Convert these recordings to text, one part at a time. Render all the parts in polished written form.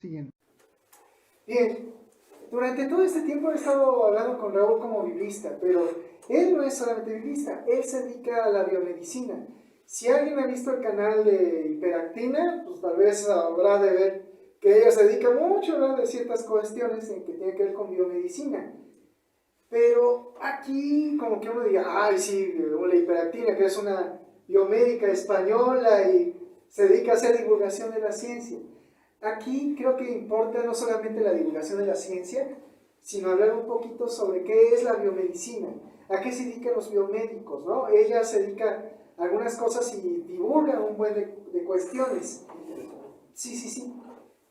Siguiente. Bien, durante todo este tiempo he estado hablando con Raúl como biblista, pero él no es solamente biblista, él se dedica a la biomedicina. Si alguien ha visto el canal de Hiperactina, pues tal vez habrá de ver que ella se dedica mucho a hablar de ciertas cuestiones en que tiene que ver con biomedicina. Pero aquí como que uno diga, ay sí, la Hiperactina, que es una biomédica española y se dedica a hacer divulgación de la ciencia. Aquí creo que importa no solamente la divulgación de la ciencia, sino hablar un poquito sobre qué es la biomedicina, a qué se dedican los biomédicos, ¿no? Ella se dedica a algunas cosas y divulga un buen de cuestiones. Sí, sí, sí.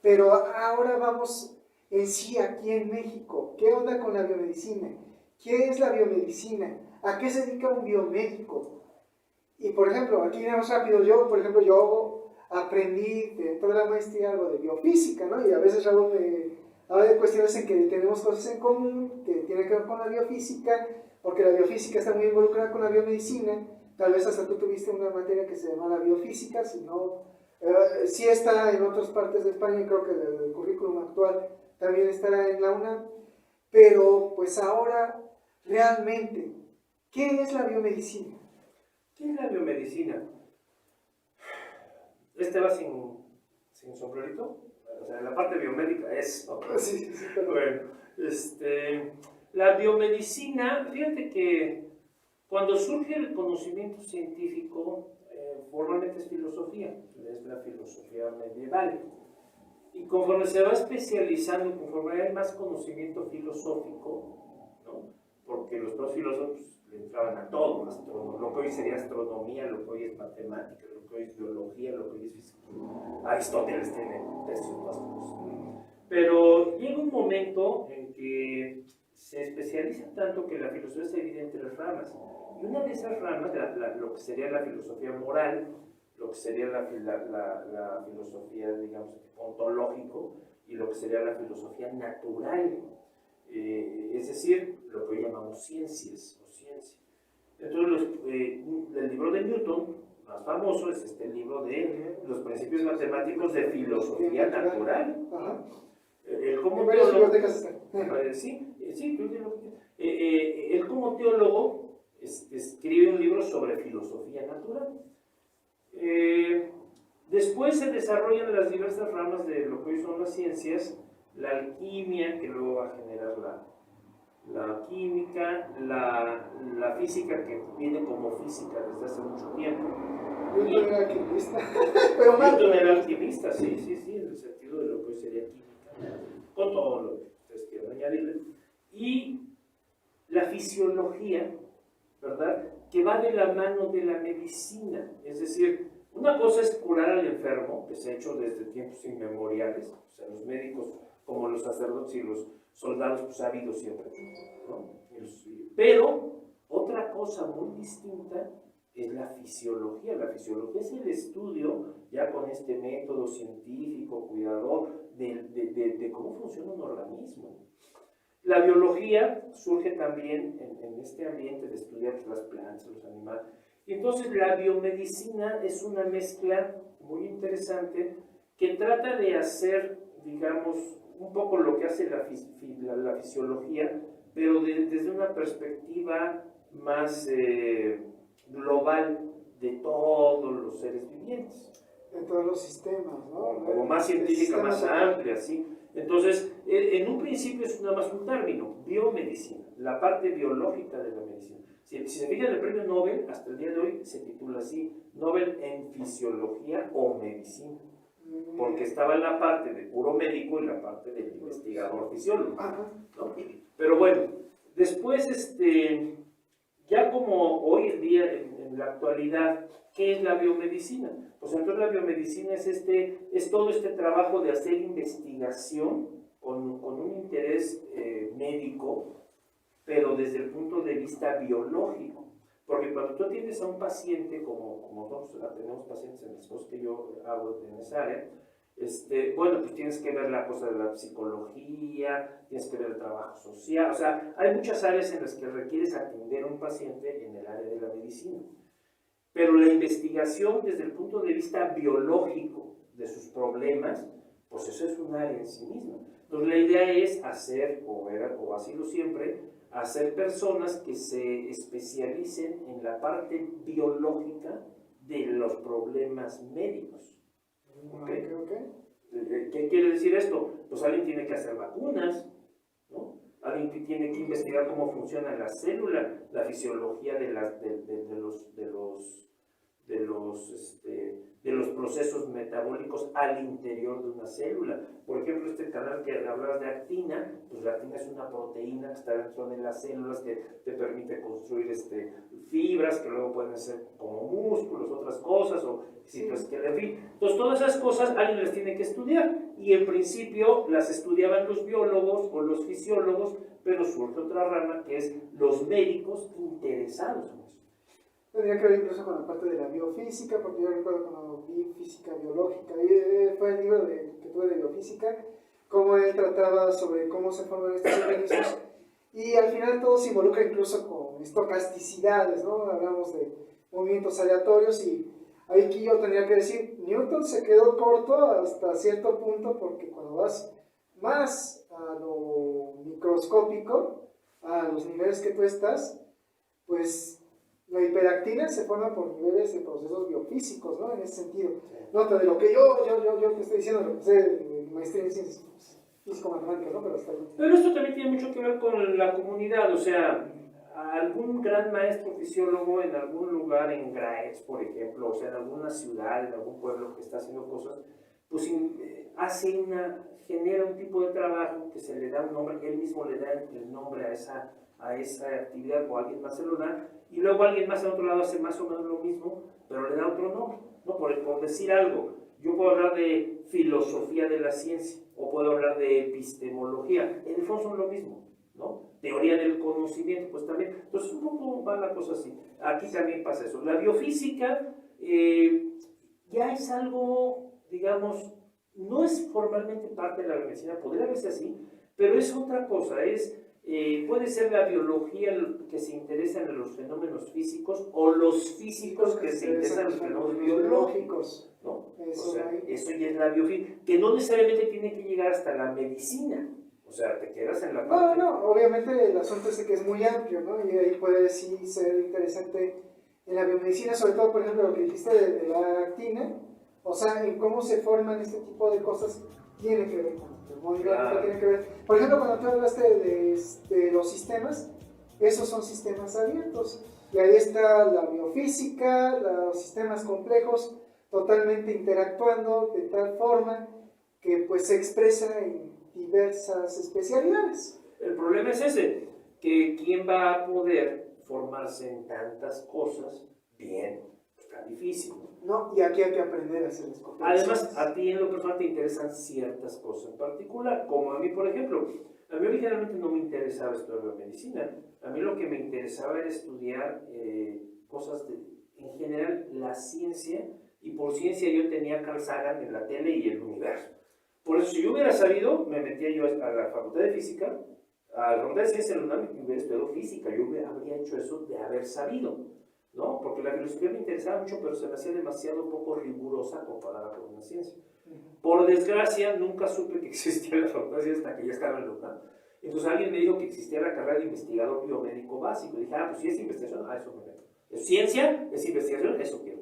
Pero ahora vamos en sí aquí en México. ¿Qué onda con la biomedicina? ¿Qué es la biomedicina? ¿A qué se dedica un biomédico? Y por ejemplo, aquí más rápido, yo aprendí dentro de la maestría algo de biofísica, ¿no? Y a veces Raúl me habla de cuestiones en que tenemos cosas en común, que tienen que ver con la biofísica, porque la biofísica está muy involucrada con la biomedicina. Tal vez hasta tú tuviste una materia que se llama la biofísica, si no, sí está en otras partes de España y creo que el currículum actual también estará en la UNAM. Pero pues ahora, realmente, ¿qué es la biomedicina? ¿Qué es la biomedicina? Este va sin sombrerito. O sea, la parte biomédica es. Okay. Sí, sí, bueno, la biomedicina, fíjate que cuando surge el conocimiento científico, formalmente es filosofía, es la filosofía medieval. Y conforme se va especializando, conforme hay más conocimiento filosófico, ¿no? Porque los dos filósofos le entraban a todo, lo que hoy sería astronomía, lo que hoy es matemática, lo que hoy es biología, lo que hoy es física. Aristóteles tiene textos básicos. Pero llega un momento en que se especializa tanto que la filosofía se divide en tres ramas. Y una de esas ramas, lo que sería la filosofía moral, lo que sería la filosofía, digamos, ontológico, y lo que sería la filosofía natural, es decir, lo que hoy llamamos ciencias o ciencia. Entonces, el libro de Newton, más famoso, es este libro de los principios matemáticos de filosofía natural. Él como teólogo, él como teólogo escribe un libro sobre filosofía natural. Después se desarrollan las diversas ramas de lo que hoy son las ciencias, la alquimia, que luego va a generar la química, la física, que viene como física desde hace mucho tiempo. Newton era alquimista. Pero Newton era alquimista, sí, en el sentido de lo que hoy sería química, con todo lo que ustedes quieran añadirle. Y la fisiología, ¿verdad?, que va de la mano de la medicina. Es decir, una cosa es curar al enfermo, que se ha hecho desde tiempos inmemoriales, o sea, los médicos, como los sacerdotes y los soldados, pues ha habido siempre, ¿no? Pero otra cosa muy distinta es la fisiología. La fisiología es el estudio, ya con este método científico, cuidador, de cómo funciona un organismo. La biología surge también en este ambiente de estudiar las plantas, los animales. Y entonces la biomedicina es una mezcla muy interesante que trata de hacer, digamos, un poco lo que hace la fisiología, pero desde una perspectiva más global de todos los seres vivientes. De todos los sistemas, ¿no? Como más científica, más amplia, ¿sí? Entonces, en un principio es nada más un término, biomedicina, la parte biológica de la medicina. Si se fijan, el premio Nobel, hasta el día de hoy, se titula así, Nobel en Fisiología o Medicina, porque estaba en la parte de puro médico y la parte del investigador fisiólogo, ¿no? Pero bueno, después, ya como hoy en día, en la actualidad, ¿qué es la biomedicina? Pues entonces la biomedicina es todo este trabajo de hacer investigación con un interés médico, pero desde el punto de vista biológico. Porque cuando tú atiendes a un paciente, como nosotros tenemos pacientes en las cosas que yo hago en esa área, bueno, pues tienes que ver la cosa de la psicología, tienes que ver el trabajo social, o sea, hay muchas áreas en las que requieres atender a un paciente en el área de la medicina. Pero la investigación desde el punto de vista biológico de sus problemas, pues eso es un área en sí misma. Entonces la idea es hacer, o ha sido siempre, hacer personas que se especialicen en la parte biológica de los problemas médicos. ¿Okay? ¿Qué quiere decir esto? Pues alguien tiene que hacer vacunas, ¿no? Alguien que tiene que investigar cómo funciona la célula, la fisiología de los procesos metabólicos al interior de una célula. Por ejemplo, este canal que hablas de actina, pues la actina es una proteína que está dentro de las células que te permite construir fibras que luego pueden ser como músculos, otras cosas, o citoesqueleto, en fin. Entonces, todas esas cosas alguien las tiene que estudiar, y en principio las estudiaban los biólogos o los fisiólogos, pero surge otra rama que es los médicos interesados en eso. Tendría que ver incluso con la parte de la biofísica, porque yo recuerdo cuando vi física biológica, y fue el libro que tuve de biofísica, cómo él trataba sobre cómo se forman estos organismos, y al final todo se involucra incluso con estocasticidades, ¿no? Hablamos de movimientos aleatorios, y aquí yo tendría que decir, Newton se quedó corto hasta cierto punto, porque cuando vas más a lo microscópico, a los niveles que tú estás, pues la hiperactina se forma por niveles de procesos biofísicos, ¿no? En ese sentido. Nota de lo que yo te estoy diciendo, lo que sé de maestría en ciencias físico-matemáticas, ¿no? Pero esto también tiene mucho que ver con la comunidad, o sea, algún gran maestro fisiólogo en algún lugar, en Graetz, por ejemplo, o sea, en alguna ciudad, en algún pueblo que está haciendo cosas, pues genera un tipo de trabajo que se le da un nombre, él mismo le da el nombre a esa actividad, o alguien más se lo da, y luego alguien más en otro lado hace más o menos lo mismo, pero le da otro nombre, ¿no? Por decir algo, yo puedo hablar de filosofía de la ciencia, o puedo hablar de epistemología, en el fondo son lo mismo, ¿no? Teoría del conocimiento, pues también. Entonces un poco va la cosa así. Aquí también pasa eso. La biofísica ya es algo, digamos, no es formalmente parte de la medicina, podría verse así, pero es otra cosa, puede ser la biología que se interesa en los fenómenos físicos, o los físicos que se interesan en los fenómenos biológicos, ¿no? Eso, o sea, eso ya es la biofísica, que no necesariamente tiene que llegar hasta la medicina. O sea, te quedas en la parte... No, obviamente el asunto es que es muy amplio, ¿no? Y ahí puede sí ser interesante en la biomedicina, sobre todo, por ejemplo, lo que dijiste de la actina, o sea, en cómo se forman este tipo de cosas, tiene que ver con termodinámica, tiene que ver... Por ejemplo, cuando tú hablaste de los sistemas, esos son sistemas abiertos, y ahí está la biofísica, los sistemas complejos, totalmente interactuando de tal forma que pues se expresa en diversas especialidades. El problema es ese, que quién va a poder formarse en tantas cosas bien, está difícil. No, y aquí hay que aprender a hacer las cosas. Además, a ti en lo personal te interesan ciertas cosas en particular, como a mí, por ejemplo. A mí originalmente no me interesaba estudiar medicina, a mí lo que me interesaba era estudiar cosas en general, la ciencia, y por ciencia yo tenía Carl Sagan en la tele y el universo. Por eso, si yo hubiera sabido, me metía yo a la Facultad de Física, a la Facultad de Ciencias de la UNAM, y hubiera estudiado física. Yo habría hecho eso de haber sabido, ¿no? Porque la filosofía me interesaba mucho, pero se me hacía demasiado poco rigurosa comparada con una ciencia. Por desgracia, nunca supe que existía la Facultad de Ciencias hasta que ya estaba en la UNAM. Entonces alguien me dijo que existía la carrera de investigador biomédico básico. Y dije, pues si es investigación, eso me meto. Es ciencia, es investigación, eso quiero.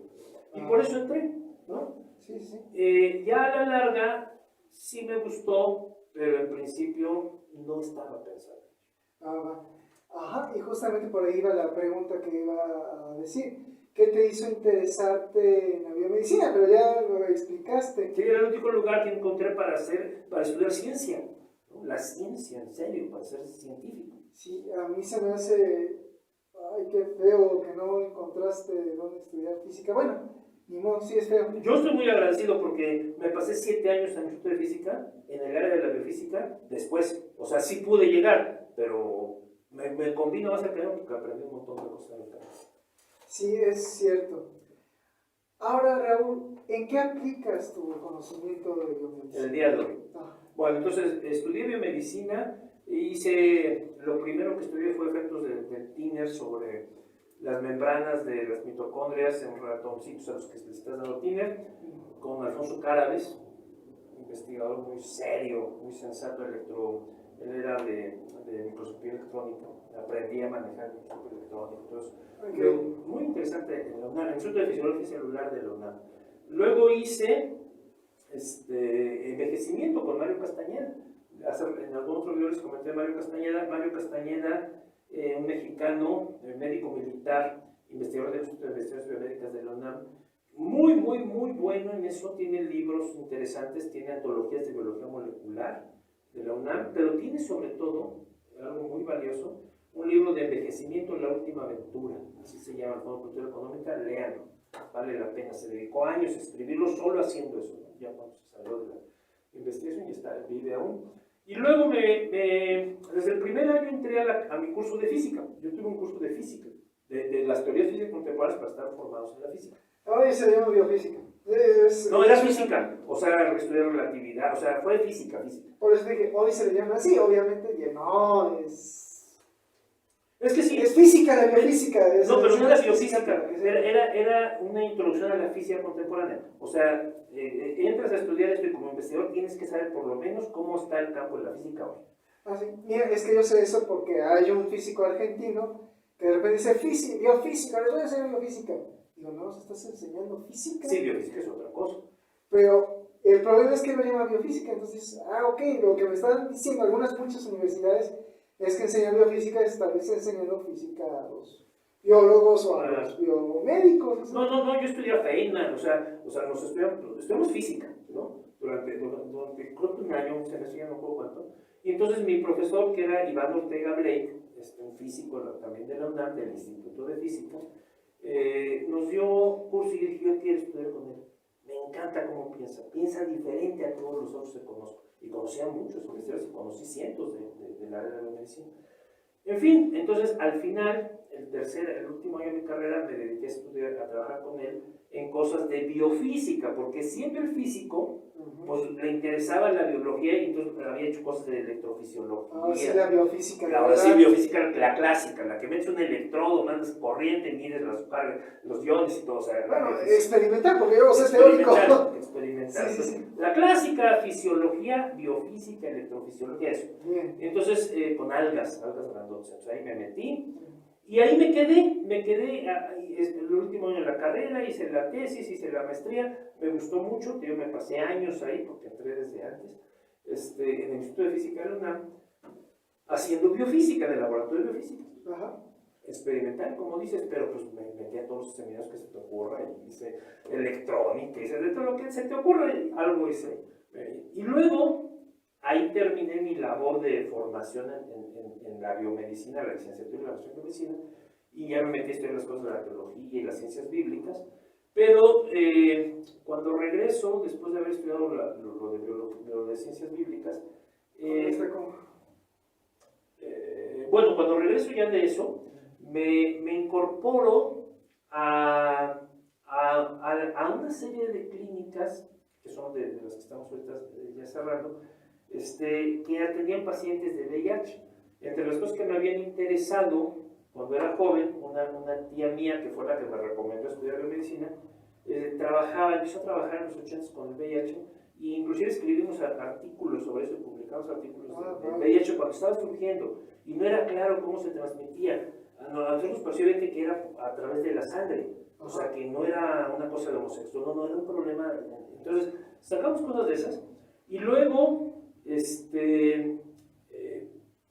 Y por eso entré, ¿no? Sí. Ya a la larga sí me gustó, pero en principio no estaba pensando. Ajá, y justamente por ahí iba la pregunta que iba a decir. ¿Qué te hizo interesarte en la biomedicina? Pero ya lo explicaste. Sí, era el único lugar que encontré para estudiar ciencia, ¿no? La ciencia, en serio, para ser científico. Sí, a mí se me hace, ay, qué feo que no encontraste dónde estudiar física. Bueno, ni modo, sí es feo. Yo estoy muy agradecido porque me pasé 7 años en el Instituto de Física, en el área de la biofísica, después. O sea, sí pude llegar, pero me convino más el primero porque aprendí un montón de cosas. Sí, es cierto. Ahora, Raúl, ¿en qué aplicas tu conocimiento de biomedicina? El día de hoy. Bueno, entonces estudié biomedicina, lo primero que estudié fue efectos del tiner sobre las membranas de las mitocondrias en ratoncitos a los que les estás dando tiner, con Alfonso Cárabes, investigador muy serio, muy sensato, él era de microscopía electrónica, aprendí a manejar el microscopio electrónico, entonces, muy interesante en la UNAM, el Instituto de Fisiología Celular de la UNAM. Luego hice envejecimiento con Mario Castañeda. En algún otro video les comenté a Mario Castañeda, un mexicano, médico militar, investigador del Instituto de Investigaciones Biomédicas de la UNAM, muy bueno en eso, tiene libros interesantes, tiene antologías de biología molecular de la UNAM, pero tiene sobre todo, algo muy valioso, un libro de envejecimiento, La Última Aventura, así se llama el Fondo de Cultura Económica, léanlo, vale la pena, se dedicó años a escribirlo solo haciendo eso, ¿no? Ya cuando se salió de la investigación y vive aún. Y luego desde el primer año entré a mi curso de física, yo tuve un curso de física, de las teorías físicas contemporáneas para estar formados en la física. Ahora se llama biofísica. No, era física, o sea, estudiar relatividad, o sea, fue física. Por eso dije, hoy se le llama así, obviamente, y no, es que sí. Es física, la biofísica. No, pero no era biofísica, era una introducción a la física contemporánea. O sea, entras a estudiar esto y como investigador tienes que saber por lo menos cómo está el campo de la física hoy. Ah, sí. Mira, es que yo sé eso porque hay un físico argentino que de repente dice biofísica, les voy a enseñar biofísica. Digo, ¿no nos estás enseñando física? Sí, biofísica es otra cosa. Pero el problema es que lo llama biofísica, entonces, ok, lo que me están diciendo muchas universidades es que enseñar biofísica es tal vez enseñando física a los biólogos o a los biomédicos. No, yo estudié a Feynman, o sea nos estudiamos física, ¿no? Durante creo que un año, un semestre, ya no puedo cuánto. Y entonces mi profesor, que era Iván Ortega Blake, un físico también de la UNAM, del Instituto de Física, nos dio curso y yo dije, yo quiero estudiar con él. Me encanta cómo piensa diferente a todos los otros que conozco. Y conocí a muchos investigadores, conocí cientos del área de la medicina. En fin, entonces al final, el último año de mi carrera, me dediqué a trabajar con él en cosas de biofísica, porque siempre el físico pues le interesaba la biología y entonces había hecho cosas de electrofisiología. Ahora sí, la biofísica. Ahora sí, biofísica, la clásica, la que metes un electrodo, mandas corriente, mides los iones y todo. O sea, bueno, experimentar, porque yo sé teórico. Experimentar. Sí. La clásica fisiología, biofísica, electrofisiología, eso. Bien. Entonces, con algas grandotas. Entonces ahí me metí. Y ahí me quedé el último año de la carrera, hice la tesis, hice la maestría, me gustó mucho, yo me pasé años ahí, porque entré desde antes, en el Instituto de Física de la UNAM, haciendo biofísica, en el laboratorio de biofísica. Ajá. Experimental, como dices, pero pues me metí a todos los seminarios que se te ocurra, y hice electrónica, hice de todo lo que se te ocurra, algo hice. Y luego, ahí terminé mi labor de formación en la biomedicina, la licenciatura y la maestría en biomedicina, y ya me metí a estudiar las cosas de la arqueología y las ciencias bíblicas, pero cuando regreso, después de haber estudiado lo de ciencias bíblicas, bueno, cuando regreso ya de eso, me incorporo a una serie de clínicas, que son de las que estamos ahorita ya cerrando, que atendían pacientes de VIH. Entre las cosas que me habían interesado cuando era joven, una tía mía, que fue la que me recomendó estudiar biomedicina, empezó a trabajar en los 80 con el VIH, e inclusive escribimos artículos sobre eso, publicamos artículos del VIH cuando estaba surgiendo, y no era claro cómo se transmitía. A nosotros nos pareció que era a través de la sangre, o sea, que no era una cosa de homosexual, no era un problema. Entonces, sacamos cosas de esas, y luego,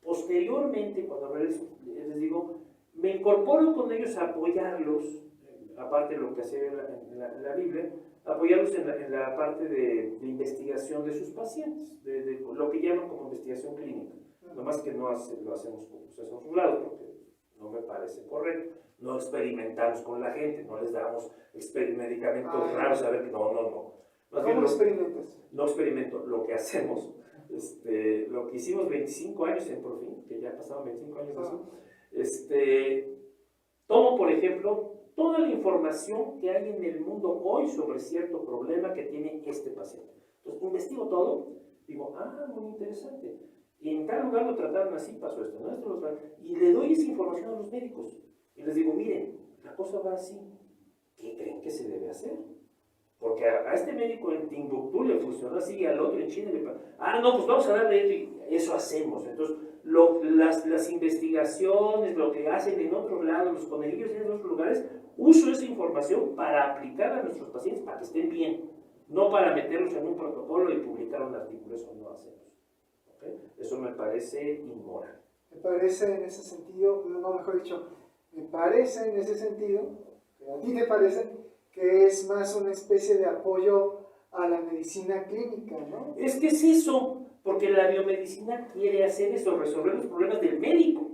posteriormente, cuando regreso, les digo, me incorporo con ellos a apoyarlos, aparte de lo que hacía en la Biblia, apoyarlos en la parte de investigación de sus pacientes, de lo que llaman como investigación clínica. Nomás que no lo hacemos como procesos regulados, porque no me parece correcto. No experimentamos con la gente, no les damos medicamentos raros a ver que no. ¿Cómo experimentas? No experimento, lo que hacemos, lo que hicimos 25 años en Profin, que ya pasaron 25 años de eso, tomo, por ejemplo, toda la información que hay en el mundo hoy sobre cierto problema que tiene este paciente. Entonces, investigo todo, digo, muy interesante. Y en tal lugar lo trataron así, pasó esto, ¿no? Y le doy esa información a los médicos. Y les digo, miren, la cosa va así. ¿Qué creen que se debe hacer? Porque a este médico en Timbuktu le funcionó así, y al otro en China no, pues vamos a darle esto, y eso hacemos. Entonces, las investigaciones, lo que hacen en otros lados, los conejillos en otros lugares, uso esa información para aplicar a nuestros pacientes para que estén bien, no para meterlos en un protocolo y publicar un artículo. Eso no hacemos. ¿Okay? Eso me parece inmoral. Me parece en ese sentido, no, mejor dicho, me parece en ese sentido, a ti te parece, que es más una especie de apoyo a la medicina clínica, ¿no? Es que es eso, porque la biomedicina quiere hacer eso, resolver los problemas del médico,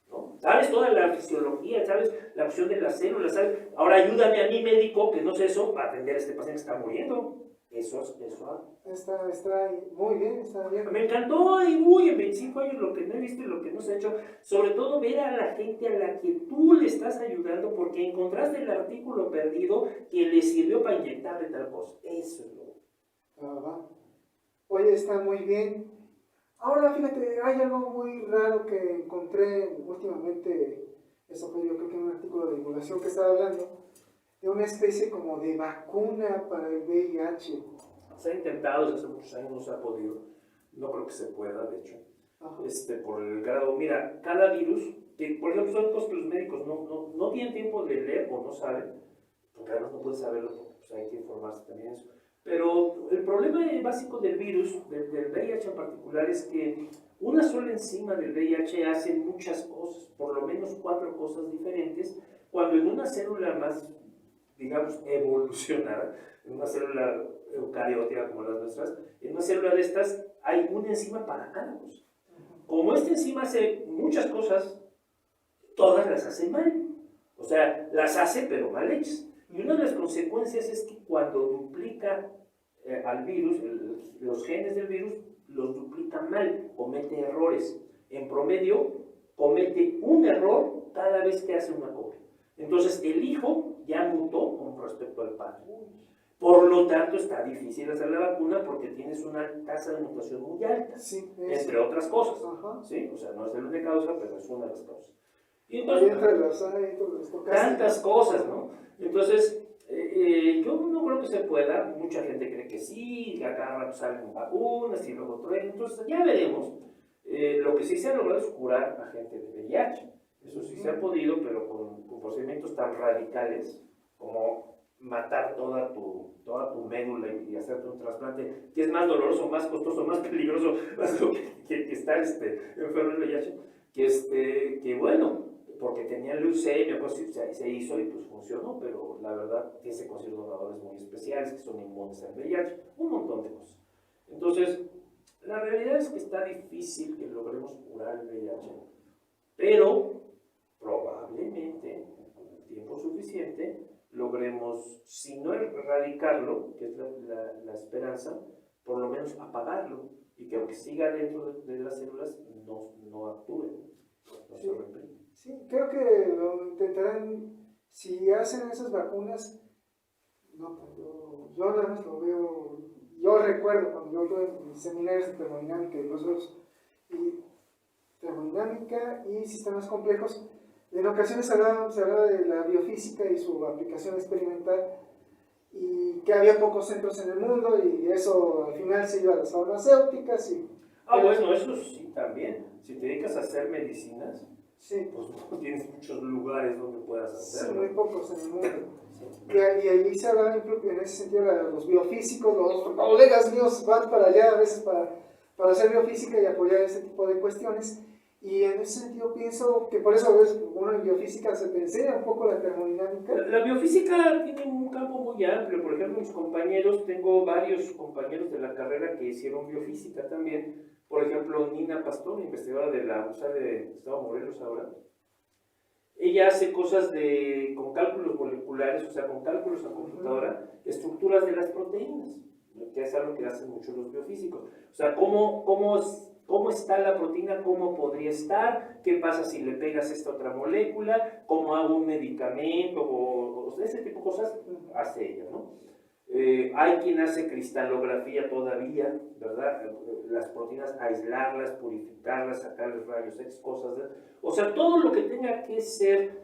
¿no? Sabes toda la fisiología, sabes la función de las células, sabes, ahora ayúdame a mí médico, que no sé eso, para atender a este paciente que está muriendo. Eso. Está muy bien, está bien. Me encantó, y uy, en 25 años lo que no he visto y lo que no se ha hecho, sobre todo ver a la gente a la que tú le estás ayudando porque encontraste el artículo perdido que le sirvió para inyectarle tal cosa. Eso es lo. Oye, está muy bien. Ahora, fíjate, hay algo muy raro que encontré últimamente, eso fue yo creo que en un artículo de divulgación que estaba hablando, de una especie como de vacuna para el VIH. Se ha intentado desde hace muchos años, no se ha podido. No creo que se pueda, de hecho. Por el grado, mira, cada virus, que por ejemplo son cosas que los médicos no tienen tiempo de leer o no saben, porque además no pueden saberlo, porque pues, hay que informarse también de eso. Pero el problema básico del virus, del VIH en particular, es que una sola enzima del VIH hace muchas cosas, por lo menos 4 cosas diferentes, cuando en una célula más, digamos, evolucionada, en una célula eucariótica como las nuestras, en una célula de estas hay una enzima para cada cosa. Como esta enzima hace muchas cosas, todas las hace mal. O sea, las hace pero mal hechas. Y una de las consecuencias es que cuando duplica al virus, los genes del virus, los duplica mal, comete errores. En promedio, comete un error cada vez que hace una copia. Entonces, el hijo ya mutó con respecto al padre. Por lo tanto, está difícil hacer la vacuna porque tienes una tasa de mutación muy alta, sí, entre otras cosas. ¿Sí? O sea, no es la única causa, pero es una de las causas. Y entonces, tantas cosas, ¿no? Entonces, yo no creo que se pueda. Mucha gente cree que sí, que acá rato salen vacunas y luego truenan. Entonces, ya veremos. Lo que sí se ha logrado es curar a gente de VIH. Eso sí se ha podido, pero con procedimientos tan radicales como matar toda tu médula y hacerte un trasplante, que es más doloroso, más costoso, más peligroso, más que estar enfermo de VIH, que bueno, porque tenía leucemia, pues se hizo y pues funcionó, pero la verdad que se consideran donadores muy especiales, que son inmunes al VIH, un montón de cosas. Entonces, la realidad es que está difícil que logremos curar el VIH, pero probablemente, con el tiempo suficiente, logremos, si no erradicarlo, que es la esperanza, por lo menos apagarlo, y que aunque siga dentro de las células, no actúe, no se reprime. Sí, creo que lo intentarán, si hacen esas vacunas, no, yo nada más lo veo, yo recuerdo cuando yo tuve mis seminarios de termodinámica y nosotros, y termodinámica y sistemas complejos, en ocasiones se hablaba de la biofísica y su aplicación experimental, y que había pocos centros en el mundo, y eso al final se iba a las farmacéuticas. Bueno, eso sí también. Si te dedicas a hacer medicinas, sí, pues no tienes muchos lugares donde puedas hacerlo. Sí, muy pocos en el mundo. Sí. Y ahí se hablaba, en ese sentido, los biofísicos, los colegas míos van para allá a veces para hacer biofísica y apoyar ese tipo de cuestiones. Y en ese sentido pienso que por eso a veces uno en biofísica se te enseña un poco la termodinámica. La biofísica tiene un campo muy amplio. Por ejemplo, mis compañeros, tengo varios compañeros de la carrera que hicieron biofísica también. Por ejemplo, Nina Pastor, investigadora de la Universidad de Estado Morelos ahora. Ella hace cosas con cálculos moleculares, o sea, con cálculos a computadora, estructuras de las proteínas, que es algo que hacen mucho los biofísicos. O sea, cómo está la proteína, cómo podría estar, qué pasa si le pegas esta otra molécula, cómo hago un medicamento, o ese tipo de cosas hace ella, ¿no? Hay quien hace cristalografía todavía, ¿verdad? Las proteínas, aislarlas, purificarlas, sacarles rayos X, cosas de... O sea, todo lo que tenga que ser,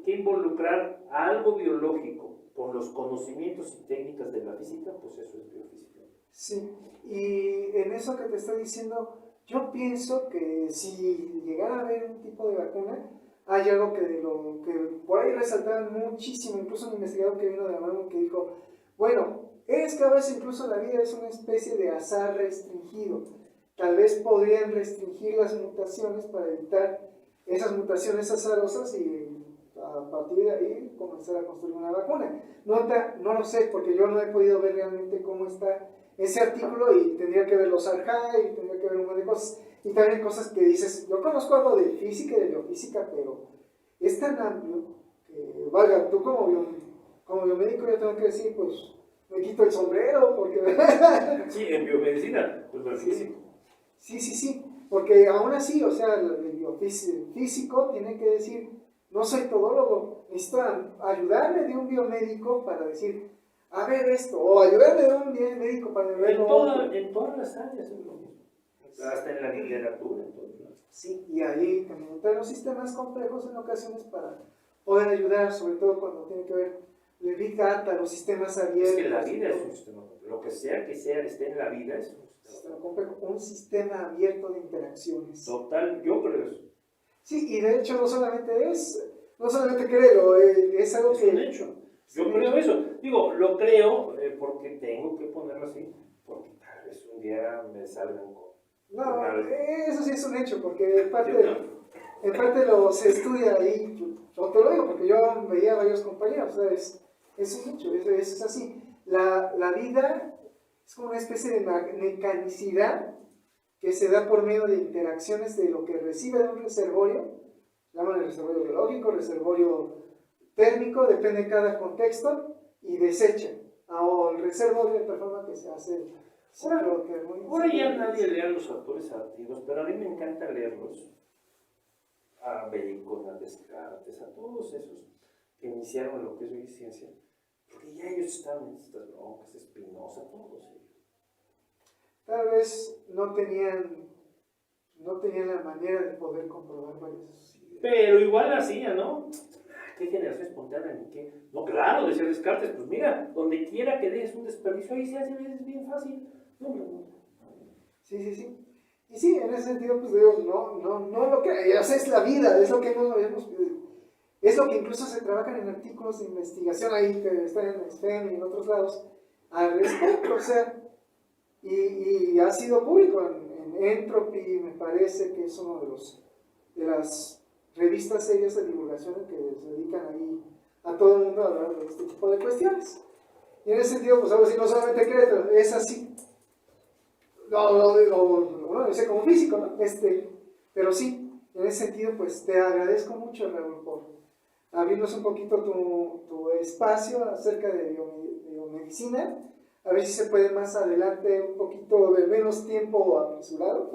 que involucrar a algo biológico con los conocimientos y técnicas de la física, pues eso es biofísica. Sí, y en eso que te estoy diciendo, yo pienso que si llegara a haber un tipo de vacuna, hay algo que, lo, que por ahí resaltaban muchísimo, incluso un investigador que vino de la mano que dijo, bueno, es que a veces incluso la vida es una especie de azar restringido. Tal vez podrían restringir las mutaciones para evitar esas mutaciones azarosas y a partir de ahí comenzar a construir una vacuna. No lo sé, porque yo no he podido ver realmente cómo está ese artículo y tendría que ver los ARJA y tendría que ver un montón de cosas. Y también cosas que dices, yo conozco algo de física y de biofísica, pero es tan amplio que, vaya, tú como biomédico yo tengo que decir, pues, me quito el sombrero, porque... Sí, en biomedicina, pues lo físico. Sí, porque aún así, o sea, el biofísico tiene que decir, no soy todólogo, necesito ayudarme de un biomédico para decir, a ver esto, o ayudarme de un médico para ver En todas las áreas es lo mismo, hasta en la literatura, en todos lados. Sí, y ahí también entran los sistemas complejos en ocasiones para poder ayudar, sobre todo cuando tiene que ver el Big Data, los sistemas abiertos. Es que la vida es un sistema complejo, lo que sea esté en la vida es un sistema complejo, un sistema abierto de interacciones. Total, yo creo eso. Sí, y de hecho no solamente créelo, es algo Es que... un hecho. Yo creo eso. Digo, lo creo porque tengo que ponerlo así, porque tal vez un día me salgan con... No, eso sí es un hecho, porque en parte se estudia ahí, yo te lo digo, porque yo veía a varios compañeros, o sea, es un hecho, eso es así. La vida es como una especie de mecanicidad que se da por medio de interacciones de lo que recibe de un reservorio, llaman el reservorio biológico, reservorio térmico, depende de cada contexto, y desecha, o el reservorio de tal forma que se hace... Ahora ya nadie lee a los autores antiguos, pero a mí me encanta leerlos. A Bacon, a Descartes, a todos esos que iniciaron lo que es hoy ciencia, porque ya ellos estaban en estas broncas, Spinoza, todos ellos. Tal vez no tenían la manera de poder comprobar varias de sus ideas. Pero igual hacían, ¿no? ¿Qué generación espontánea ni qué? No, claro, decía Descartes, pues mira, donde quiera que des un desperdicio, ahí se hace es bien fácil. No. Sí. Y sí, en ese sentido, pues digo, no lo que, o sea, es la vida, es lo que es lo que incluso se trabajan en artículos de investigación ahí, que están en STEM y en otros lados, al respecto, o sea, y ha sido público en Entropy, me parece que es uno de las revistas serias de divulgación que se dedican ahí a todo el mundo a hablar de este tipo de cuestiones. Y en ese sentido, pues algo así, no solamente créetelo, es así. No sé como físico, ¿no? Pero sí, en ese sentido, pues te agradezco mucho, Raúl, por abrirnos un poquito tu espacio acerca de biomedicina. A ver si se puede más adelante un poquito de menos tiempo apresurado